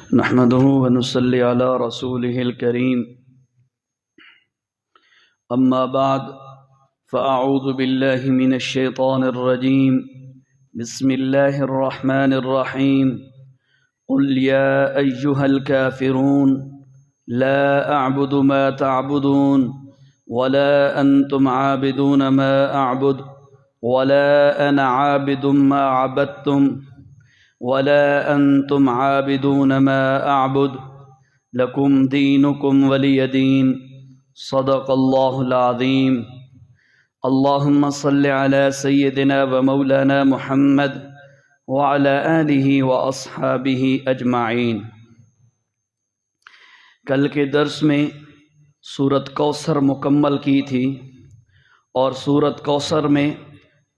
نحمده ونصلي على رسوله الكريم أما بعد فأعوذ بالله من الشيطان الرجيم بسم الله الرحمن الرحيم قل يا أيها الكافرون لا أعبد ما تعبدون ولا أنتم عابدون ما أعبد ولا أنا عابد ما عبدتم ولا أنتم عابدون ما أعبد لكم دينكم ولي دين صدق الله العظيم اللهم صل على سيدنا ومولانا محمد وعلى آله وأصحابه أجمعين۔ کل کے درس میں سورۃ کوثر مکمل کی تھی، اور سورۃ کوثر میں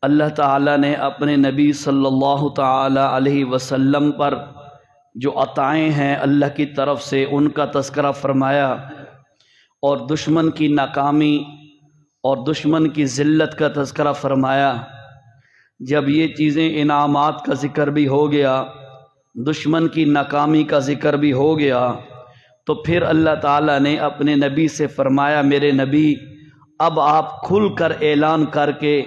اللہ تعالیٰ نے اپنے نبی صلی اللہ تعالیٰ علیہ وسلم پر جو عطائیں ہیں اللہ کی طرف سے ان کا تذکرہ فرمایا، اور دشمن کی ناکامی اور دشمن کی ذلت کا تذکرہ فرمایا۔ جب یہ چیزیں انعامات کا ذکر بھی ہو گیا، دشمن کی ناکامی کا ذکر بھی ہو گیا، تو پھر اللہ تعالیٰ نے اپنے نبی سے فرمایا، میرے نبی اب آپ کھل کر اعلان کر کے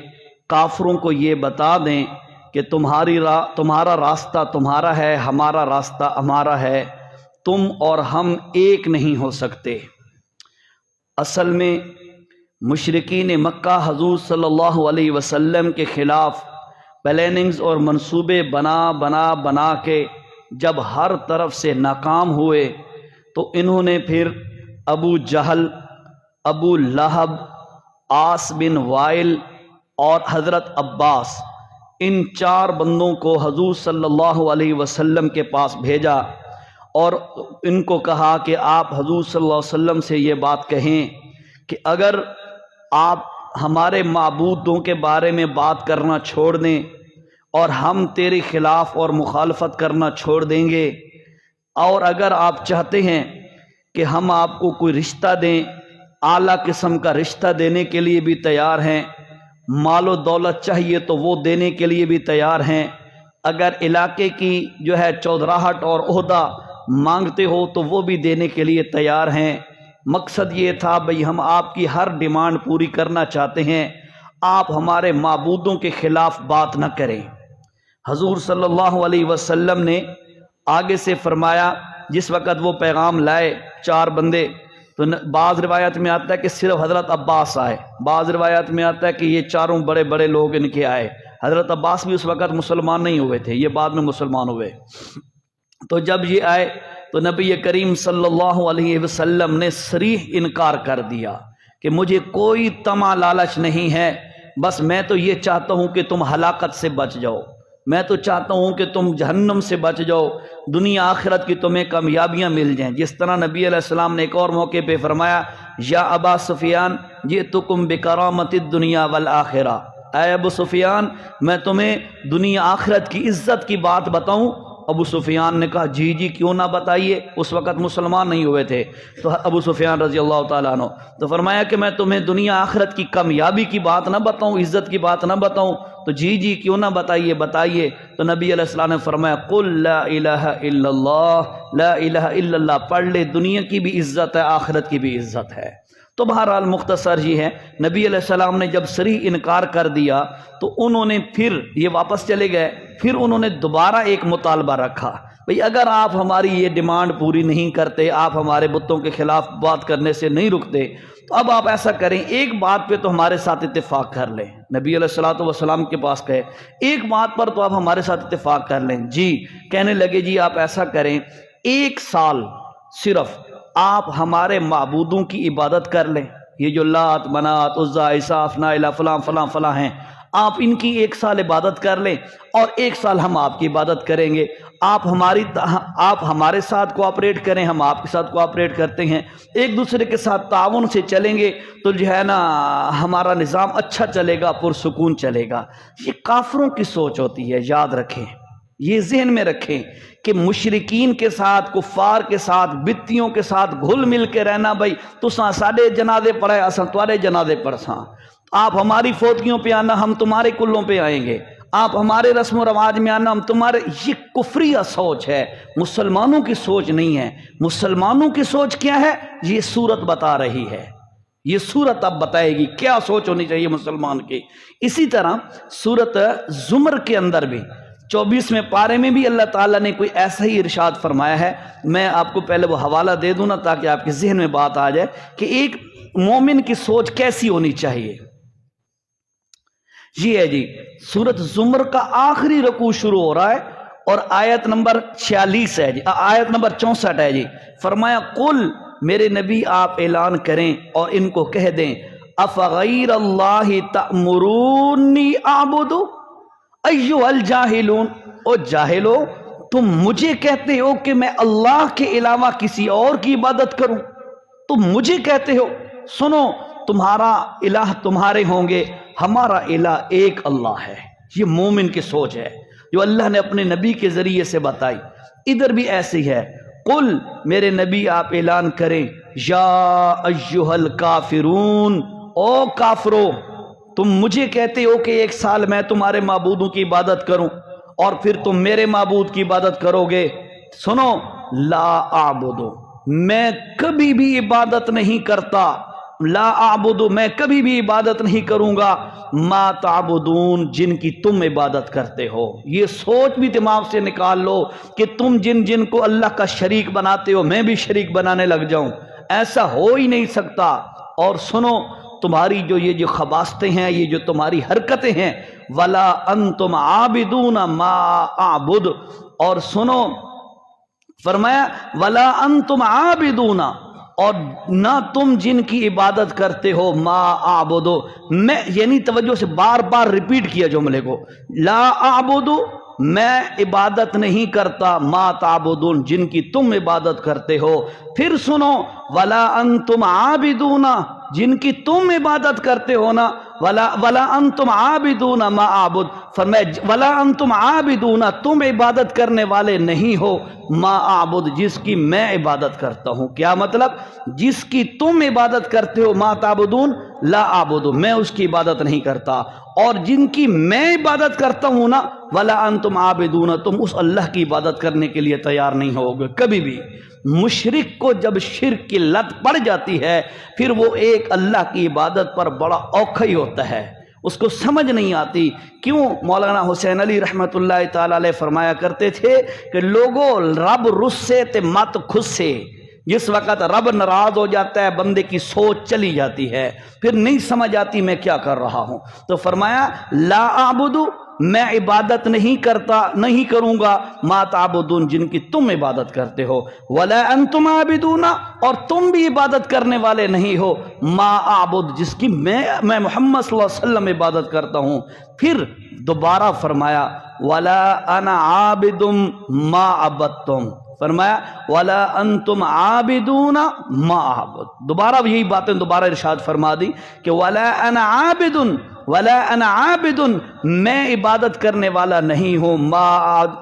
کافروں کو یہ بتا دیں کہ تمہارا راستہ تمہارا ہے، ہمارا راستہ ہمارا ہے، تم اور ہم ایک نہیں ہو سکتے۔ اصل میں مشرکین مکہ حضور صلی اللہ علیہ وسلم کے خلاف پلاننگز اور منصوبے بنا کے جب ہر طرف سے ناکام ہوئے، تو انہوں نے پھر ابو جہل، ابو لہب، عاص بن وائل اور حضرت عباس، ان چار بندوں کو حضور صلی اللہ علیہ وسلم کے پاس بھیجا، اور ان کو کہا کہ آپ حضور صلی اللہ علیہ وسلم سے یہ بات کہیں کہ اگر آپ ہمارے معبودوں کے بارے میں بات کرنا چھوڑ دیں اور ہم تیرے خلاف اور مخالفت کرنا چھوڑ دیں گے، اور اگر آپ چاہتے ہیں کہ ہم آپ کو کوئی رشتہ دیں، اعلیٰ قسم کا رشتہ دینے کے لیے بھی تیار ہیں، مال و دولت چاہیے تو وہ دینے کے لیے بھی تیار ہیں، اگر علاقے کی جو ہے چودراہٹ اور عہدہ مانگتے ہو تو وہ بھی دینے کے لیے تیار ہیں۔ مقصد یہ تھا بھئی ہم آپ کی ہر ڈیمانڈ پوری کرنا چاہتے ہیں، آپ ہمارے معبودوں کے خلاف بات نہ کریں۔ حضور صلی اللہ علیہ وسلم نے آگے سے فرمایا، جس وقت وہ پیغام لائے چار بندے، تو بعض روایت میں آتا ہے کہ صرف حضرت عباس آئے، بعض روایت میں آتا ہے کہ یہ چاروں بڑے بڑے لوگ ان کے آئے۔ حضرت عباس بھی اس وقت مسلمان نہیں ہوئے تھے، یہ بعد میں مسلمان ہوئے۔ تو جب یہ آئے تو نبی کریم صلی اللہ علیہ وسلم نے صریح انکار کر دیا کہ مجھے کوئی طمع لالچ نہیں ہے، بس میں تو یہ چاہتا ہوں کہ تم ہلاکت سے بچ جاؤ، میں تو چاہتا ہوں کہ تم جہنم سے بچ جاؤ، دنیا آخرت کی تمہیں کامیابیاں مل جائیں۔ جس طرح نبی علیہ السلام نے ایک اور موقع پہ فرمایا، یا ابا سفیان جئتکم بکرامت الدنیا والآخرہ، اے ابو سفیان میں تمہیں دنیا آخرت کی عزت کی بات بتاؤں؟ ابو سفیان نے کہا جی جی کیوں نہ بتائیے، اس وقت مسلمان نہیں ہوئے تھے۔ تو ابو سفیان رضی اللہ تعالیٰ عنہ تو فرمایا کہ میں تمہیں دنیا آخرت کی کامیابی کی بات نہ بتاؤں، عزت کی بات نہ بتاؤں؟ تو جی جی کیوں نہ بتائیے۔ تو نبی علیہ السلام نے فرمایا قل لا الہ الا اللہ، لا الہ الا اللہ پڑھ لے، دنیا کی بھی عزت ہے، آخرت کی بھی عزت ہے۔ تو بہرحال مختصر ہی ہے، نبی علیہ السلام نے جب صریح انکار کر دیا تو انہوں نے پھر یہ واپس چلے گئے، پھر انہوں نے دوبارہ ایک مطالبہ رکھا، بھئی اگر آپ ہماری یہ ڈیمانڈ پوری نہیں کرتے، آپ ہمارے بتوں کے خلاف بات کرنے سے نہیں رکتے، تو اب آپ ایسا کریں، ایک بات پہ تو ہمارے ساتھ اتفاق کر لیں۔ نبی علیہ السلام کے پاس کہے ایک بات پر تو آپ ہمارے ساتھ اتفاق کر لیں۔ جی کہنے لگے جی آپ ایسا کریں، 1 سال صرف آپ ہمارے معبودوں کی عبادت کر لیں، یہ جو لات منات عزا عصاف نائلہ فلاں فلاں فلاں ہیں، آپ ان کی 1 سال عبادت کر لیں، اور 1 سال ہم آپ کی عبادت کریں گے۔ آپ ہمارے ساتھ کوآپریٹ کریں، ہم آپ کے ساتھ کوآپریٹ کرتے ہیں، ایک دوسرے کے ساتھ تعاون سے چلیں گے تو جو ہے نا ہمارا نظام اچھا چلے گا، پرسکون چلے گا۔ یہ کافروں کی سوچ ہوتی ہے، یاد رکھیں، یہ ذہن میں رکھیں کہ مشرکین کے ساتھ، کفار کے ساتھ، بتیوں کے ساتھ گھل مل کے رہنا، بھائی تساں ساڈے جنازے پڑھے اساں تواڈے جنازے پڑھساں، آپ ہماری فوتگیوں پہ آنا، ہم تمہارے کلوں پہ آئیں گے، آپ ہمارے رسم و رواج میں آنا، ہم تمہارے، یہ کفریہ سوچ ہے، مسلمانوں کی سوچ نہیں ہے۔ مسلمانوں کی سوچ کیا ہے یہ سورت بتا رہی ہے، یہ سورت اب بتائے گی کیا سوچ ہونی چاہیے مسلمان کی۔ اسی طرح سورت زمر کے اندر بھی 24ویں پارے میں بھی اللہ تعالیٰ نے کوئی ایسا ہی ارشاد فرمایا ہے۔ میں آپ کو پہلے وہ حوالہ دے دوں نا تاکہ آپ کے ذہن میں بات آ جائے کہ ایک مومن کی سوچ کیسی ہونی چاہیے۔ یہ ہے جی سورت زمر کا آخری رکوع شروع ہو رہا ہے اور آیت نمبر 46 ہے جی، آیت نمبر 64 ہے جی۔ فرمایا قل، میرے نبی آپ اعلان کریں اور ان کو کہہ دیں، افغیر اللہ تأمرونی اعبد ایھا الجاہلون، او جاہلو تم مجھے کہتے ہو کہ میں اللہ کے علاوہ کسی اور کی عبادت کروں؟ تم مجھے کہتے ہو، سنو تمہارا الہ تمہارے ہوں گے، ہمارا الہ ایک اللہ ہے۔ یہ مومن کی سوچ ہے جو اللہ نے اپنے نبی کے ذریعے سے بتائی۔ ادھر بھی ایسی ہے، قل، میرے نبی آپ اعلان کریں، یا ایھا الکافرون، او کافرو تم مجھے کہتے ہو کہ ایک سال میں تمہارے معبودوں کی عبادت کروں اور پھر تم میرے معبود کی عبادت کرو گے۔ سنو، لا اعبدو، میں کبھی بھی عبادت نہیں کرتا، لا اعبدو، میں کبھی بھی عبادت نہیں کروں گا، ما تعبدون، جن کی تم عبادت کرتے ہو۔ یہ سوچ بھی دماغ سے نکال لو کہ تم جن کو اللہ کا شریک بناتے ہو میں بھی شریک بنانے لگ جاؤں، ایسا ہو ہی نہیں سکتا۔ اور سنو، تمہاری جو خباستیں ہیں، یہ جو تمہاری حرکتیں ہیں، ولا انتم عابدون ما اعبد، اور سنو فرمایا ولا انتم عابدون، اور نہ تم جن کی عبادت کرتے ہو، ما اعبدو، میں یعنی توجہ سے بار بار ریپیٹ کیا جملے کو، لا اعبدو، میں عبادت نہیں کرتا، ما تعبدون، جن کی تم عبادت کرتے ہو۔ پھر سنو، ولا انتم عابدون، جن کی تم عبادت کرتے ہو نا، ولا انتم عابدون ما اعبد، فرمایا ولا انتم عابدون، تم عبادت کرنے والے نہیں ہو، ما اعبد، جس کی میں عبادت کرتا ہوں۔ کیا مطلب؟ جس کی تم عبادت کرتے ہو، ما تعبدون، لا اعبد، میں اس کی عبادت نہیں کرتا، اور جن کی میں عبادت کرتا ہوں نا، ولا انتم عابدون، تم اس اللہ کی عبادت کرنے کے لیے تیار نہیں ہوگے کبھی بھی۔ مشرک کو جب شرک کی لت پڑ جاتی ہے پھر وہ ایک اللہ کی عبادت پر بڑا اوکھا ہی ہوتا ہے، اس کو سمجھ نہیں آتی۔ کیوں؟ مولانا حسین علی رحمۃ اللہ تعالی علیہ فرمایا کرتے تھے کہ لوگوں رب رسے تے مت خسے، جس وقت رب ناراض ہو جاتا ہے بندے کی سوچ چلی جاتی ہے، پھر نہیں سمجھ آتی میں کیا کر رہا ہوں۔ تو فرمایا لا اعبدو، میں عبادت نہیں کرتا، نہیں کروں گا، ما تعبدون، جن کی تم عبادت کرتے ہو، ولا انتم عابدون، اور تم بھی عبادت کرنے والے نہیں ہو، ما اعبد، جس کی میں محمد صلی اللہ علیہ وسلم عبادت کرتا ہوں۔ پھر دوبارہ فرمایا ولا انا عابد ما عبدتم، فرمایا ولا انتم عابدون ما اعبد، دوبارہ یہی باتیں دوبارہ ارشاد فرما دی کہ ولا انا عابد، ولا انا عابد، میں عبادت کرنے والا نہیں ہوں، ما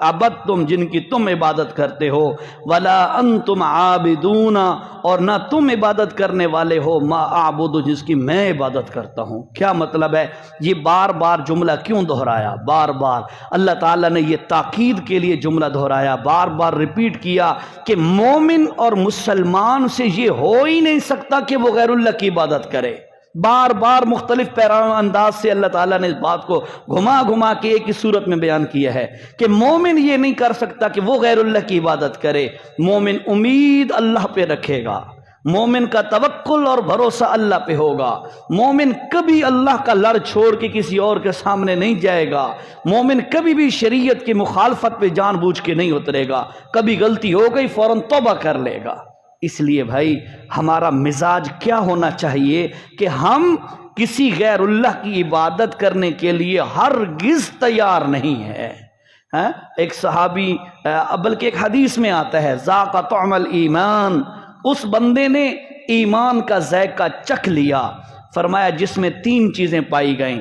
عبدتم، جن کی تم عبادت کرتے ہو، ولا انتم عابدون، اور نہ تم عبادت کرنے والے ہو، ما اعبد، جس کی میں عبادت کرتا ہوں۔ کیا مطلب ہے؟ یہ بار بار جملہ کیوں دہرایا؟ بار بار اللہ تعالیٰ نے یہ تاکید کے لیے جملہ دہرایا، بار بار ریپیٹ کیا کہ مومن اور مسلمان سے یہ ہو ہی نہیں سکتا کہ وہ غیر اللہ کی عبادت کرے۔ بار بار مختلف پیران انداز سے اللہ تعالیٰ نے اس بات کو گھما گھما کے ایک ہی صورت میں بیان کیا ہے کہ مومن یہ نہیں کر سکتا کہ وہ غیر اللہ کی عبادت کرے۔ مومن امید اللہ پہ رکھے گا، مومن کا توکل اور بھروسہ اللہ پہ ہوگا، مومن کبھی اللہ کا لڑ چھوڑ کے کسی اور کے سامنے نہیں جائے گا، مومن کبھی بھی شریعت کی مخالفت پہ جان بوجھ کے نہیں اترے گا، کبھی غلطی ہو گئی فوراً توبہ کر لے گا۔ اس لیے بھائی ہمارا مزاج کیا ہونا چاہیے کہ ہم کسی غیر اللہ کی عبادت کرنے کے لیے ہرگز تیار نہیں ہے۔ ایک صحابی، بلکہ ایک حدیث میں آتا ہے، ذاق طعم الایمان، اس بندے نے ایمان کا ذائقہ چکھ لیا، فرمایا جس میں 3 چیزیں پائی گئیں،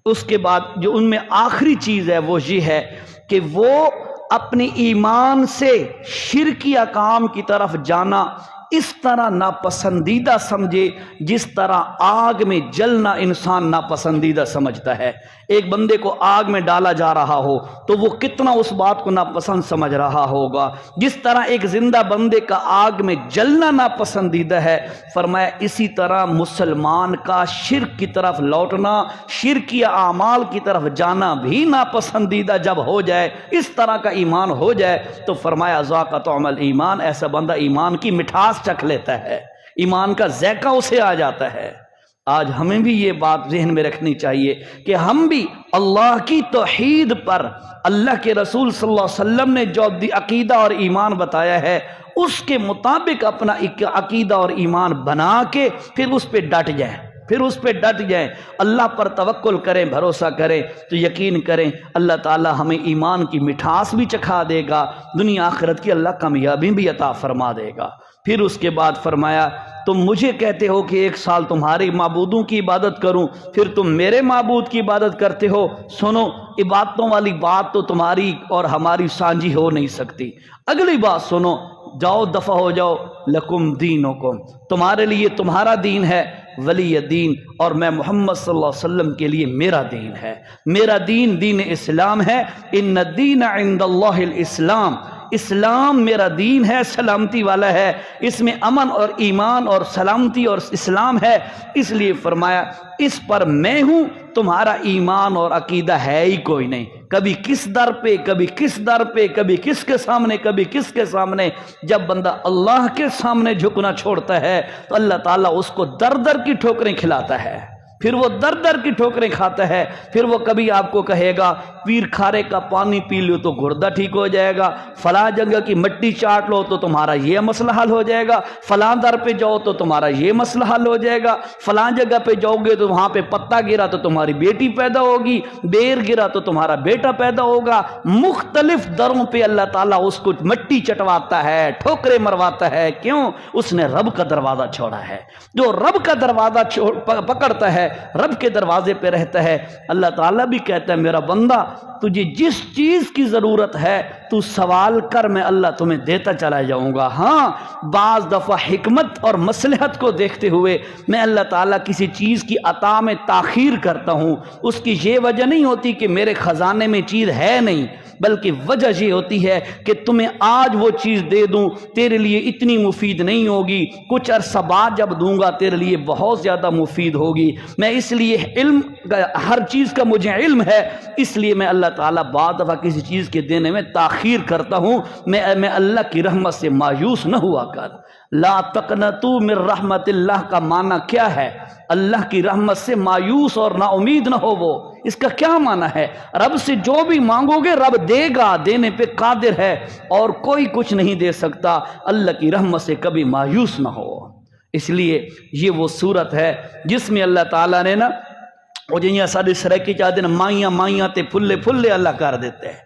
اس کے بعد جو ان میں آخری چیز ہے وہ یہ ہے کہ وہ اپنی ایمان سے شرکی کام کی طرف جانا اس طرح ناپسندیدہ سمجھے جس طرح آگ میں جلنا انسان ناپسندیدہ سمجھتا ہے۔ ایک بندے کو آگ میں ڈالا جا رہا ہو تو وہ کتنا اس بات کو ناپسند سمجھ رہا ہوگا، جس طرح ایک زندہ بندے کا آگ میں جلنا ناپسندیدہ ہے، فرمایا اسی طرح مسلمان کا شرک کی طرف لوٹنا، شرکی اعمال کی طرف جانا بھی ناپسندیدہ جب ہو جائے، اس طرح کا ایمان ہو جائے تو فرمایا ذاق طعم الایمان، ایسا بندہ ایمان کی مٹھاس چکھ لیتا ہے، ایمان کا ذائقہ اسے آ جاتا ہے۔ آج ہمیں بھی یہ بات ذہن میں رکھنی چاہیے کہ ہم بھی اللہ کی توحید پر اللہ کے رسول صلی اللہ علیہ وسلم نے جو عقیدہ اور ایمان بتایا ہے اس کے مطابق اپنا عقیدہ اور ایمان بنا کے پھر اس پہ ڈٹ جائیں، اللہ پر توکل کریں، بھروسہ کریں تو یقین کریں اللہ تعالی ہمیں ایمان کی مٹھاس بھی چکھا دے گا، دنیا آخرت کی اللہ کامیابی بھی عطا فرما دے گا۔ پھر اس کے بعد فرمایا تم مجھے کہتے ہو کہ 1 سال تمہارے معبودوں کی عبادت کروں، پھر تم میرے معبود کی عبادت کرتے ہو۔ سنو، عبادتوں والی بات تو تمہاری اور ہماری سانجھی ہو نہیں سکتی۔ اگلی بات سنو، جاؤ دفع ہو جاؤ، لکم دینکم، تمہارے لیے تمہارا دین ہے، ولی دین، اور میں محمد صلی اللہ علیہ وسلم کے لیے میرا دین ہے، میرا دین دین اسلام ہے۔ ان الدین عند اللہ الاسلام، اسلام میرا دین ہے، سلامتی والا ہے، اس میں امن اور ایمان اور سلامتی اور اسلام ہے، اس لیے فرمایا اس پر میں ہوں، تمہارا ایمان اور عقیدہ ہے ہی کوئی نہیں۔ کبھی کس در پہ، کبھی کس در پہ، کبھی کس کے سامنے، کبھی کس کے سامنے۔ جب بندہ اللہ کے سامنے جھکنا چھوڑتا ہے تو اللہ تعالیٰ اس کو در در کی ٹھوکریں کھلاتا ہے، پھر وہ در در کی ٹھوکریں کھاتا ہے۔ پھر وہ کبھی آپ کو کہے گا پیر کھارے کا پانی پی لو تو گردہ ٹھیک ہو جائے گا، فلاں جگہ کی مٹی چاٹ لو تو تمہارا یہ مسئلہ حل ہو جائے گا، فلاں در پہ جاؤ تو تمہارا یہ مسئلہ حل ہو جائے گا، فلاں جگہ پہ جاؤ گے تو وہاں پہ پتا گرا تو تمہاری بیٹی پیدا ہوگی، بیر گرا تو تمہارا بیٹا پیدا ہوگا۔ مختلف دروں پہ اللہ تعالیٰ اس کو مٹی چٹواتا ہے، ٹھوکریں مرواتا ہے۔ کیوں؟ اس نے رب کا دروازہ چھوڑا ہے۔ جو رب کا دروازہ پکڑتا ہے، رب کے دروازے پہ رہتا ہے، اللہ تعالیٰ بھی کہتا ہے میرا بندہ تجھے جس چیز کی ضرورت ہے تو سوال کر، میں اللہ تمہیں دیتا چلا جاؤں گا۔ ہاں، بعض دفعہ حکمت اور مصلحت کو دیکھتے ہوئے میں اللہ تعالیٰ کسی چیز کی عطا میں تاخیر کرتا ہوں، اس کی یہ وجہ نہیں ہوتی کہ میرے خزانے میں چیز ہے نہیں، بلکہ وجہ یہ ہوتی ہے کہ تمہیں آج وہ چیز دے دوں تیرے لیے اتنی مفید نہیں ہوگی، کچھ عرصہ بعد جب دوں گا تیرے لیے بہت زیادہ مفید ہوگی۔ میں اس لیے علم، ہر چیز کا مجھے علم ہے، اس لیے میں اللہ تعالیٰ بعض دفعہ کسی چیز کے دینے میں تاخیر کرتا ہوں۔ میں اللہ کی رحمت سے مایوس نہ ہوا کر۔ لا تقنطوا من رحمت اللہ کا معنی کیا ہے؟ اللہ کی رحمت سے مایوس اور نا امید نہ ہو۔ وہ اس کا کیا معنی ہے؟ رب سے جو بھی مانگو گے رب دے گا، دینے پہ قادر ہے، اور کوئی کچھ نہیں دے سکتا۔ اللہ کی رحمت سے کبھی مایوس نہ ہو۔ اس لیے یہ وہ صورت ہے جس میں اللہ تعالیٰ نے نا وہ جنیا ساری سرکی چاہتے ہیں مائیاں تے پھلے پھلے اللہ کر دیتے ہیں،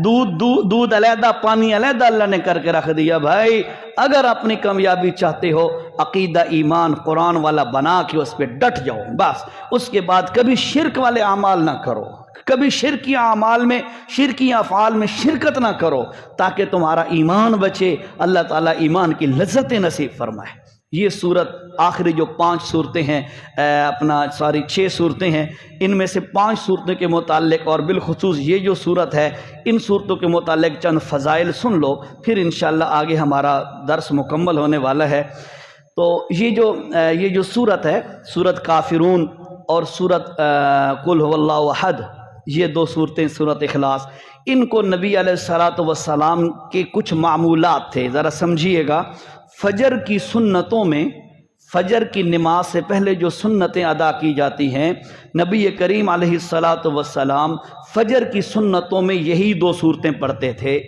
دودھ علیحدہ پانی علیحدہ اللہ نے کر کے رکھ دیا۔ بھائی اگر اپنی کامیابی چاہتے ہو عقیدہ ایمان قرآن والا بنا کے اس پہ ڈٹ جاؤ، بس اس کے بعد کبھی شرک والے اعمال نہ کرو، کبھی شرکی اعمال میں، شرکی افعال میں شرکت نہ کرو، تاکہ تمہارا ایمان بچے، اللہ تعالیٰ ایمان کی لذت نصیب فرمائے۔ یہ صورت آخری جو 5 صورتیں ہیں، اپنا ساری 6 صورتیں ہیں، ان میں سے 5 صورتوں کے متعلق اور بالخصوص یہ جو صورت ہے، ان صورتوں کے متعلق چند فضائل سن لو، پھر انشاءاللہ آگے ہمارا درس مکمل ہونے والا ہے۔ تو یہ جو صورت ہے، صورت کافرون اور صورت قل هو اللہ احد، یہ 2 صورتیں، صورت اخلاص، ان کو نبی علیہ الصلوۃ والسلام کے کچھ معمولات تھے، ذرا سمجھیے گا۔ فجر کی سنتوں میں، فجر کی نماز سے پہلے جو سنتیں ادا کی جاتی ہیں، نبی کریم علیہ الصلوۃ والسلام فجر کی سنتوں میں یہی 2 صورتیں پڑھتے تھے۔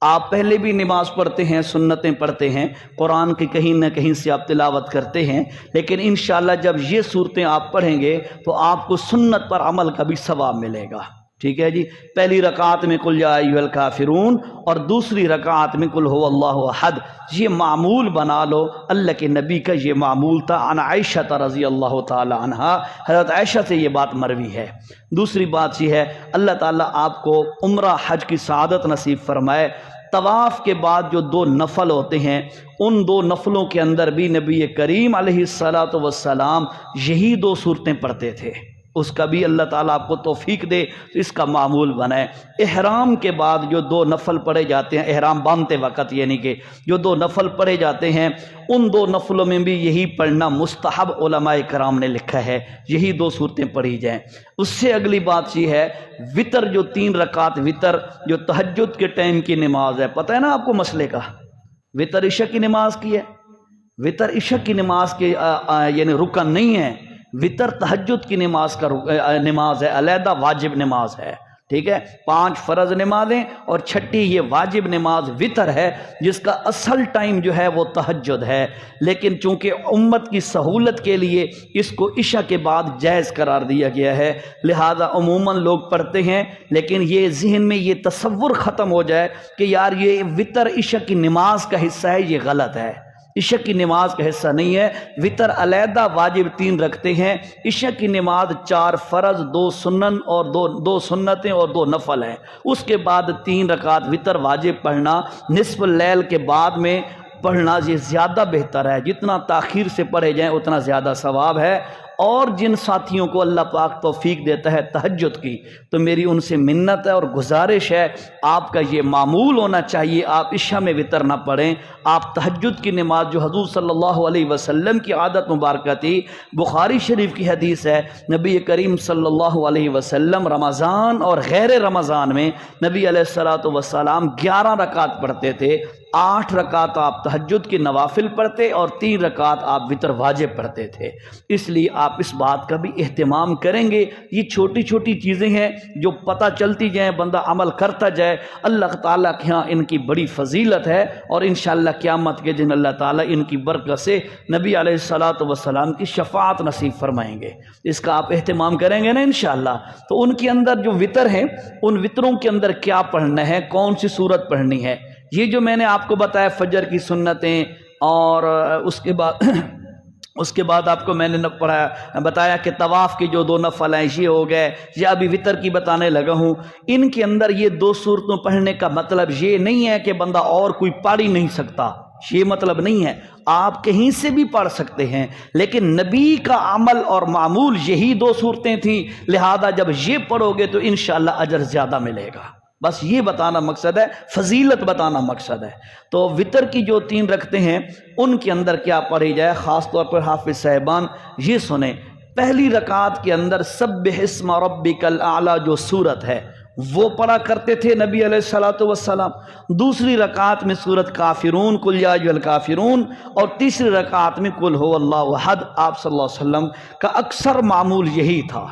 آپ پہلے بھی نماز پڑھتے ہیں، سنتیں پڑھتے ہیں، قرآن کی کہیں نہ کہیں سے آپ تلاوت کرتے ہیں، لیکن انشاءاللہ جب یہ صورتیں آپ پڑھیں گے تو آپ کو سنت پر عمل کا بھی ثواب ملے گا۔ ٹھیک ہے جی، پہلی رکعت میں قل یا ایھا الکافرون اور دوسری رکعت میں قل هو اللہ احد، یہ معمول بنا لو۔ اللہ کے نبی کا یہ معمول تھا۔ عن عائشہ رضی اللہ تعالی عنہا، حضرت عائشہ سے یہ بات مروی ہے۔ دوسری بات یہ ہے اللہ تعالیٰ آپ کو عمرہ حج کی سعادت نصیب فرمائے۔ طواف کے بعد جو 2 نفل ہوتے ہیں ان 2 نفلوں کے اندر بھی نبی کریم علیہ الصلاۃ والسلام یہی 2 صورتیں پڑھتے تھے۔ اس کا بھی اللہ تعالیٰ آپ کو توفیق دے اس کا معمول بنائے۔ احرام کے بعد جو 2 نفل پڑھے جاتے ہیں، احرام باندھتے وقت یعنی کہ جو 2 نفل پڑھے جاتے ہیں ان 2 نفلوں میں بھی یہی پڑھنا مستحب علماء کرام نے لکھا ہے، یہی 2 صورتیں پڑھی جائیں۔ اس سے اگلی بات یہ ہے وطر، جو 3 رکعت وطر جو تہجد کے ٹائم کی نماز ہے، پتہ ہے نا آپ کو مسئلے کا؟ وطر عشاء کی نماز کی ہے، وطر عشاء کی نماز کے یعنی رکن نہیں ہے، وطر تہجد کی نماز کا نماز ہے، علیحدہ واجب نماز ہے، ٹھیک ہے؟ 5 فرض نمازیں اور 6ٹھی یہ واجب نماز وطر ہے، جس کا اصل ٹائم جو ہے وہ تہجد ہے، لیکن چونکہ امت کی سہولت کے لیے اس کو عشاء کے بعد جائز قرار دیا گیا ہے، لہذا عموماً لوگ پڑھتے ہیں، لیکن یہ ذہن میں یہ تصور ختم ہو جائے کہ یار یہ وطر عشاء کی نماز کا حصہ ہے، یہ غلط ہے، عشاء کی نماز کا حصہ نہیں ہے۔ وطر علیحدہ واجب 3 رکھتے ہیں، عشاء کی نماز 4 فرض 2 سنن اور 2 سنتیں اور 2 نفل ہیں، اس کے بعد 3 رکعت وطر واجب پڑھنا نصف اللیل کے بعد میں پڑھنا یہ زیادہ بہتر ہے، جتنا تاخیر سے پڑھے جائیں اتنا زیادہ ثواب ہے۔ اور جن ساتھیوں کو اللہ پاک توفیق دیتا ہے تہجد کی، تو میری ان سے منت ہے اور گزارش ہے، آپ کا یہ معمول ہونا چاہیے، آپ عشاء میں وطر نہ پڑھیں، آپ تہجد کی نماز جو حضور صلی اللہ علیہ وسلم کی عادت مبارکہ تھی، بخاری شریف کی حدیث ہے، نبی کریم صلی اللہ علیہ وسلم رمضان اور غیر رمضان میں نبی علیہ الصلوۃ والسلام 11 رکعت پڑھتے تھے، 8 رکعت آپ تہجد کے نوافل پڑھتے اور 3 رکعت آپ وطر واجب پڑھتے تھے۔ اس لیے آپ اس بات کا بھی اہتمام کریں گے، یہ چھوٹی چھوٹی چیزیں ہیں جو پتہ چلتی جائیں، بندہ عمل کرتا جائے، اللہ تعالیٰ کے ہاں ان کی بڑی فضیلت ہے، اور انشاءاللہ قیامت کے دن اللہ تعالیٰ ان کی برکت سے نبی علیہ الصلوۃ والسلام کی شفاعت نصیب فرمائیں گے۔ اس کا آپ اہتمام کریں گے نا انشاءاللہ۔ تو ان کے اندر جو وطر ہیں، ان وطروں کے اندر کیا پڑھنا ہے، کون سی صورت پڑھنی ہے، یہ جو میں نے آپ کو بتایا فجر کی سنتیں، اور اس کے بعد آپ کو میں نے بتایا کہ طواف کے جو 2 نفل ہیں یہ ہو گئے، یا ابھی وطر کی بتانے لگا ہوں۔ ان کے اندر یہ 2 صورتوں پڑھنے کا مطلب یہ نہیں ہے کہ بندہ اور کوئی پڑھ ہی نہیں سکتا، یہ مطلب نہیں ہے، آپ کہیں سے بھی پڑھ سکتے ہیں، لیکن نبی کا عمل اور معمول یہی 2 صورتیں تھیں، لہذا جب یہ پڑھو گے تو انشاءاللہ اجر زیادہ ملے گا، بس یہ بتانا مقصد ہے، فضیلت بتانا مقصد ہے۔ تو وطر کی جو 3 رکھتے ہیں ان کے اندر کیا پڑھی جائے، خاص طور پر حافظ صاحبان یہ سنیں، پہلی رکعت کے اندر سبح اسم ربک الاعلی جو سورت ہے وہ پڑھا کرتے تھے نبی علیہ الصلوۃ والسلام، دوسری رکعت میں سورت کافرون قل یا ایھا الکافرون، اور تیسری رکعت میں قل ھو اللہ احد۔ آپ صلی اللہ علیہ وسلم کا اکثر معمول یہی تھا،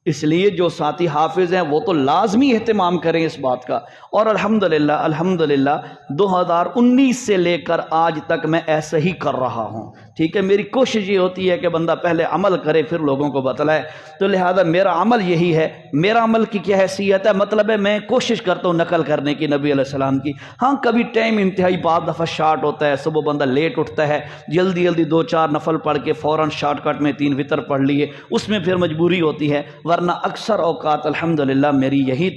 اس لیے جو ساتھی حافظ ہیں وہ تو لازمی اہتمام کریں اس بات کا، اور الحمدللہ 2019 سے لے کر آج تک میں ایسا ہی کر رہا ہوں، ٹھیک ہے؟ میری کوشش یہ ہوتی ہے کہ بندہ پہلے عمل کرے پھر لوگوں کو بتلائے، تو لہذا میرا عمل یہی ہے۔ میرا عمل کی کیا حیثیت ہے، مطلب ہے میں کوشش کرتا ہوں نقل کرنے کی نبی علیہ السلام کی، ہاں کبھی ٹائم انتہائی بعض دفعہ شارٹ ہوتا ہے، صبح بندہ لیٹ اٹھتا ہے، جلدی 2-4 نفل پڑھ کے فوراً شارٹ کٹ میں 3 وطر پڑھ لیے، اس میں پھر مجبوری ہوتی ہے، ورنہ اکثر اوقات الحمدللہ میری یہی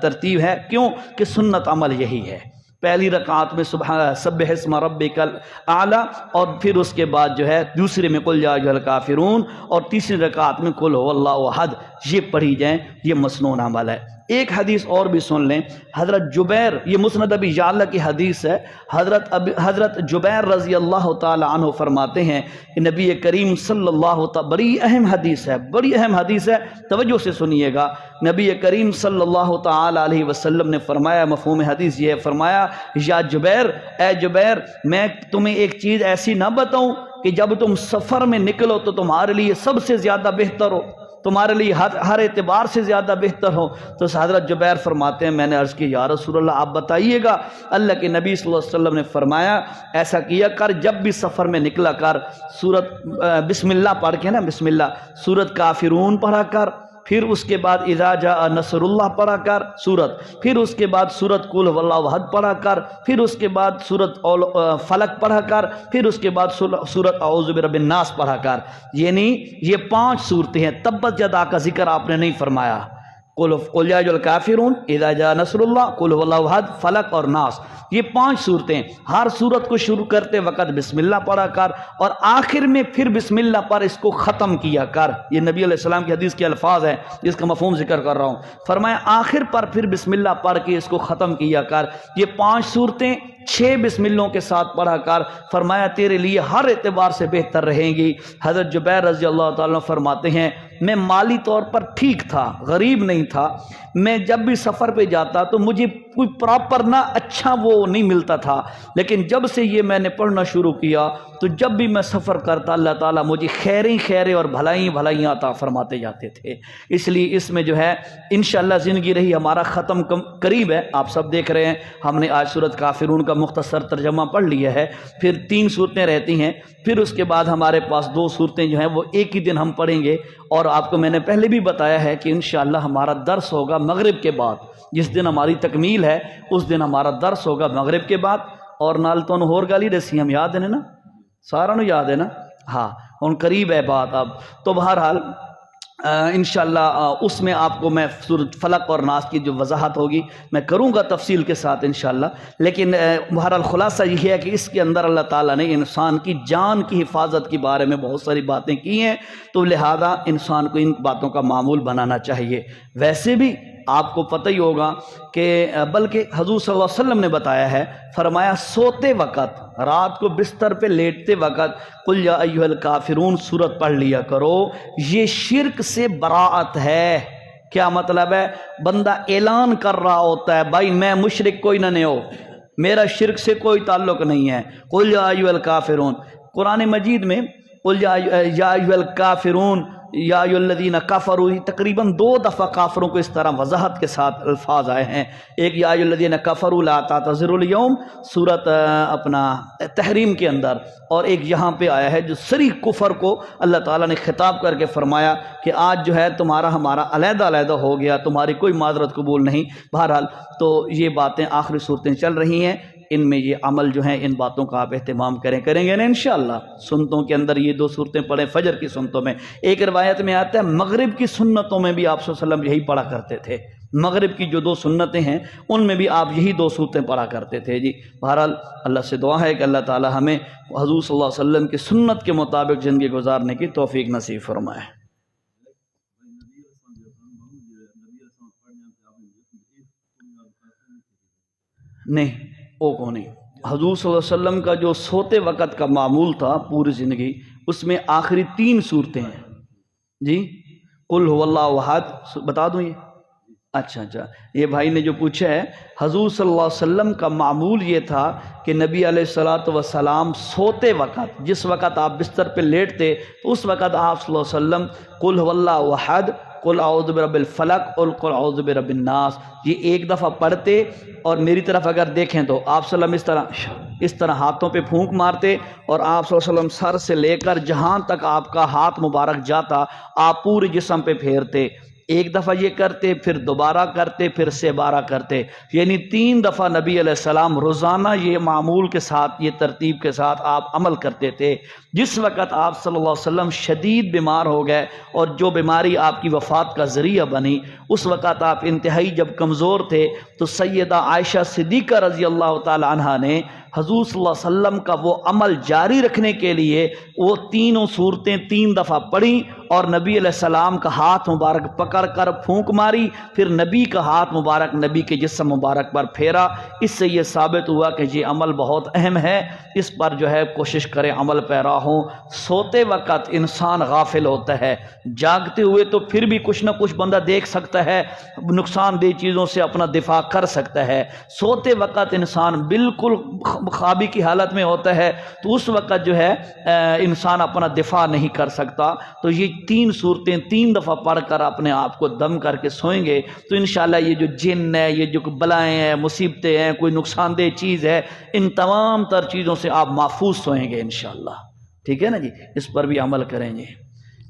ترتیب ہے۔ کیوں کہ سنت عمل یہی ہے، پہلی رکعت میں سبح اسم ربک الاعلی، اور پھر اس کے بعد جو ہے دوسرے میں قل یا ایھا الکافرون، اور تیسری رکعت میں قل ھو اللہ احد، یہ پڑھی جائیں، یہ مسنون عمل ہے۔ ایک حدیث اور بھی سن لیں، حضرت جبیر، یہ مسند ابی یعلا کی حدیث ہے، حضرت جبیر رضی اللہ تعالی عنہ فرماتے ہیں کہ نبی کریم صلی اللہ تعالی، بڑی اہم حدیث ہے، بڑی اہم حدیث ہے، توجہ سے سنیے گا، نبی کریم صلی اللہ تعالی علیہ وسلم نے فرمایا، مفہوم حدیث یہ ہے، فرمایا یا جبیر، اے جبیر، میں تمہیں ایک چیز ایسی نہ بتاؤں کہ جب تم سفر میں نکلو تو تمہارے لیے سب سے زیادہ بہتر ہو، تمہارے لیے ہر اعتبار سے زیادہ بہتر ہو؟ تو حضرت جبیر فرماتے ہیں، میں نے عرض کی یا رسول اللہ آپ بتائیے گا۔ اللہ کے نبی صلی اللہ علیہ وسلم نے فرمایا ایسا کیا کر، جب بھی سفر میں نکلا کر سورت بسم اللہ پڑھ کے نا، بسم اللہ، سورت کافرون پڑھا کر، پھر اس کے بعد اذا جاء نصر اللہ پڑھا کر سورت، پھر اس کے بعد سورت قل ھو اللہ احد پڑھا کر، پھر اس کے بعد سورت فلق پڑھا کر، پھر اس کے بعد سورت اعوذ برب الناس پڑھا کر، یعنی یہ 5 صورتیں ہیں۔ تبت یدا کا ذکر آپ نے نہیں فرمایا، قل یا ایھا الکافرون، اذا جاء نصر اللہ، قل هو اللہ احد، فلق اور ناس. یہ 5 صورتیں. ہر صورت کو شروع کرتے وقت بسم اللہ پڑھا کر اور آخر میں پھر بسم اللہ پر اس کو ختم کیا کر. یہ نبی علیہ السلام کی حدیث کے الفاظ ہیں جس کا مفہوم ذکر کر رہا ہوں. فرمایا آخر پر پھر بسم اللہ پڑھ کے اس کو ختم کیا کر. یہ 5 صورتیں 6 بسم اللہوں کے ساتھ پڑھا کر. فرمایا تیرے لیے ہر اعتبار سے بہتر رہیں گی. حضرت جبیر رضی اللہ تعالیٰ عنہ فرماتے ہیں میں مالی طور پر ٹھیک تھا، غریب نہیں تھا. میں جب بھی سفر پہ جاتا تو مجھے کوئی پراپر نہ اچھا وہ نہیں ملتا تھا، لیکن جب سے یہ میں نے پڑھنا شروع کیا تو جب بھی میں سفر کرتا اللہ تعالیٰ مجھے خیریں اور بھلائیاں عطا فرماتے جاتے تھے. اس لیے اس میں جو ہے انشاءاللہ زندگی رہی ہمارا ختم قریب ہے. آپ سب دیکھ رہے ہیں ہم نے آج سورۃ کافرون کا مختصر ترجمہ پڑھ لیا ہے. پھر 3 صورتیں رہتی ہیں، پھر اس کے بعد ہمارے پاس 2 صورتیں جو ہیں وہ ایک ہی دن ہم پڑھیں گے. اور آپ کو میں نے پہلے بھی بتایا ہے کہ انشاءاللہ ہمارا درس ہوگا مغرب کے بعد. جس دن ہماری تکمیل ہے اس دن ہمارا درس ہوگا مغرب کے بعد. اور نال تو ہور گالی دسی ہم یاد ہے نا، سارا نو یاد ہے نا. ہاں ان قریب ہے بات اب. تو بہرحال انشاءاللہ اس میں آپ کو میں سورۃ فلق اور ناس کی جو وضاحت ہوگی میں کروں گا تفصیل کے ساتھ انشاءاللہ. لیکن بہرحال خلاصہ یہ ہے کہ اس کے اندر اللہ تعالیٰ نے انسان کی جان کی حفاظت کے بارے میں بہت ساری باتیں کی ہیں، تو لہذا انسان کو ان باتوں کا معمول بنانا چاہیے. ویسے بھی آپ کو پتہ ہی ہوگا کہ بلکہ حضور صلی اللہ علیہ وسلم نے بتایا ہے، فرمایا سوتے وقت، رات کو بستر پہ لیٹتے وقت قل یا ایھا الکافرون سورت پڑھ لیا کرو. یہ شرک سے براءت ہے. کیا مطلب ہے؟ بندہ اعلان کر رہا ہوتا ہے بھائی میں مشرک کوئی نہ ہو، میرا شرک سے کوئی تعلق نہیں ہے. قل یا ایھا الکافرون قرآن مجید میں قل یا ایھا الکافرون یا ایھا الذین کفروا تقریباً 2 دفعہ کافروں کو اس طرح وضاحت کے ساتھ الفاظ آئے ہیں. ایک یا ایھا الذین کفروا لا تعتذروا اليوم سورۃ اپنا تحریم کے اندر، اور ایک یہاں پہ آیا ہے جو صریح کفر کو اللہ تعالیٰ نے خطاب کر کے فرمایا کہ آج جو ہے تمہارا ہمارا علیحدہ ہو گیا، تمہاری کوئی معذرت قبول نہیں. بہرحال تو یہ باتیں آخری صورتیں چل رہی ہیں، ان میں یہ عمل جو ہیں ان باتوں کا آپ اہتمام کریں گے نا انشاءاللہ. سنتوں کے اندر یہ 2 صورتیں پڑھیں، فجر کی سنتوں میں. ایک روایت میں آتا ہے مغرب کی سنتوں میں بھی آپ صلی اللہ علیہ وسلم یہی پڑھا کرتے تھے. مغرب کی جو 2 سنتیں ہیں ان میں بھی آپ یہی 2 صورتیں پڑھا کرتے تھے. جی بہرحال اللہ سے دعا ہے کہ اللہ تعالی ہمیں حضور صلی اللہ علیہ وسلم کی سنت کے مطابق زندگی گزارنے کی توفیق نصیب فرمائے. نہیں وہ کو نہیں. حضور صلی اللہ علیہ وسلم کا جو سوتے وقت کا معمول تھا پوری زندگی، اس میں آخری 3 صورتیں ہیں. جی قل هو اللہ احد بتا دوں یہ. اچھا یہ بھائی نے جو پوچھا ہے، حضور صلی اللہ علیہ وسلم کا معمول یہ تھا کہ نبی علیہ الصلوۃ والسلام سوتے وقت، جس وقت آپ بستر پہ لیٹتے تو اس وقت آپ صلی اللہ علیہ وسلم قل هو اللہ احد، قل اعوذ برب الفلق اور قل اعوذ برب الناس یہ ایک دفعہ پڑھتے، اور میری طرف اگر دیکھیں تو آپ صلی اللہ علیہ وسلم اس طرح ہاتھوں پہ پھونک مارتے، اور آپ صلی اللہ علیہ وسلم سر سے لے کر جہاں تک آپ کا ہاتھ مبارک جاتا آپ پورے جسم پہ پھیرتے. ایک دفعہ یہ کرتے، پھر دوبارہ کرتے، پھر سے بارہ کرتے، یعنی 3 دفعہ نبی علیہ السلام روزانہ یہ معمول کے ساتھ، یہ ترتیب کے ساتھ آپ عمل کرتے تھے. جس وقت آپ صلی اللہ علیہ وسلم شدید بیمار ہو گئے اور جو بیماری آپ کی وفات کا ذریعہ بنی، اس وقت آپ انتہائی جب کمزور تھے تو سیدہ عائشہ صدیقہ رضی اللہ تعالی عنہا نے حضور صلی اللہ علیہ وسلم کا وہ عمل جاری رکھنے کے لیے وہ 3 صورتیں 3 دفعہ پڑھی، اور نبی علیہ السلام کا ہاتھ مبارک پکڑ کر پھونک ماری، پھر نبی کا ہاتھ مبارک نبی کے جسم مبارک پر پھیرا. اس سے یہ ثابت ہوا کہ یہ عمل بہت اہم ہے، اس پر جو ہے کوشش کریں عمل پیرا ہوں. سوتے وقت انسان غافل ہوتا ہے، جاگتے ہوئے تو پھر بھی کچھ نہ کچھ بندہ دیکھ سکتا ہے، نقصان دہ چیزوں سے اپنا دفاع کر سکتا ہے. سوتے وقت انسان بالکل خوابی کی حالت میں ہوتا ہے تو اس وقت جو ہے انسان اپنا دفاع نہیں کر سکتا. تو یہ 3 صورتیں 3 دفعہ پڑھ کر اپنے آپ کو دم کر کے سوئیں گے تو انشاءاللہ یہ جو جن ہے، یہ جو بلائیں ہیں، مصیبتیں ہیں، کوئی نقصان دہ چیز ہے، ان تمام تر چیزوں سے آپ محفوظ سوئیں گے انشاءاللہ. ٹھیک ہے نا جی، اس پر بھی عمل کریں گے.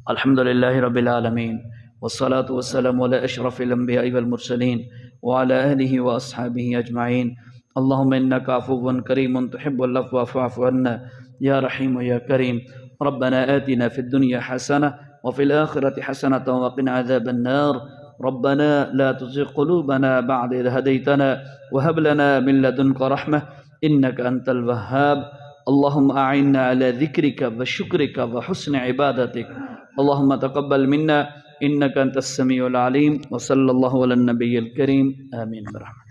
الحمدللہ رب العالمین والصلاة والسلام علی اشرف الانبیاء والمرسلین وعلی آلہ واصحابہ اجمعین. اللہم انک عفو کریم تحب العفو فاعف عنا یا رحیم یا کریم. ربنا آتنا فی الدنیا حسنہ وفي الآخرة حسنة وقنا عذاب النار. ربنا لا تزغ قلوبنا بعد إذ هديتنا وهب لنا من لدنك رحمة إنك أنت الوهاب اللهم أعنا على ذكرك وشكرك وحسن عبادتك اللهم تقبل منا إنك أنت السميع العليم وصلى الله على النبي الكريم آمين برحمتك.